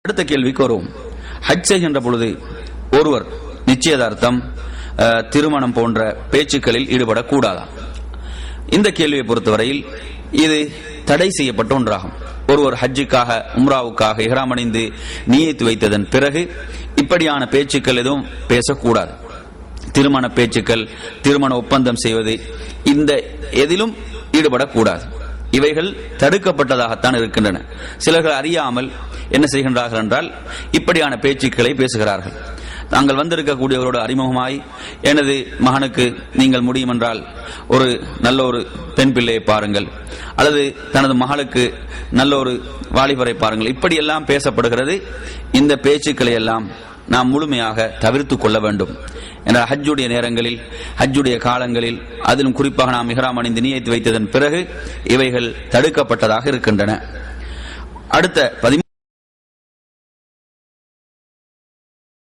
அடுத்த கேள்விக்கு வருவோம். ஹஜ் செய்கின்ற பொழுது ஒருவர் நிச்சயதார்த்தம், திருமணம் போன்ற பேச்சுக்களில் ஈடுபடக்கூடாதா? இந்த கேள்வியை பொறுத்தவரையில் இது தடை செய்யப்பட்ட ஒன்றாகும். ஒருவர் ஹஜ்ஜுக்காக உம்ராவுக்காக இஹ்ராம் அணிந்து நியத்து வைத்ததன் பிறகு இப்படியான பேச்சுக்கள் எதுவும் பேசக்கூடாது. திருமண பேச்சுக்கள், திருமண ஒப்பந்தம் செய்வது, இந்த எதிலும் ஈடுபடக்கூடாது. இவைகள் தடுக்கப்பட்டதாகத்தான் இருக்கின்றன. சிலர்கள் அறியாமல் என்ன செய்கின்றார்கள் என்றால் இப்படியான பேச்சுக்களை பேசுகிறார்கள். தாங்கள் வந்திருக்கக்கூடியவரோடு அறிமுகமாய், எனது மகனுக்கு நீங்கள் முடியும் என்றால் ஒரு நல்ல ஒரு பெண் பிள்ளையை பாருங்கள், அல்லது தனது மகளுக்கு நல்ல ஒரு வாலிபரை பாருங்கள், இப்படியெல்லாம் பேசப்படுகிறது. இந்த பேச்சுக்களை எல்லாம் நாம் முழுமையாக தவிர்த்து கொள்ள வேண்டும். என்ற ஹஜ்ஜுடைய நேரங்களில், ஹஜ்ஜுடைய காலங்களில், அதிலும் குறிப்பாக நாம் இஹ்ராம் அணிந்து நியத்து வைத்ததன் பிறகு இவைகள் தடுக்கப்பட்டதாக இருக்கின்றன. அடுத்த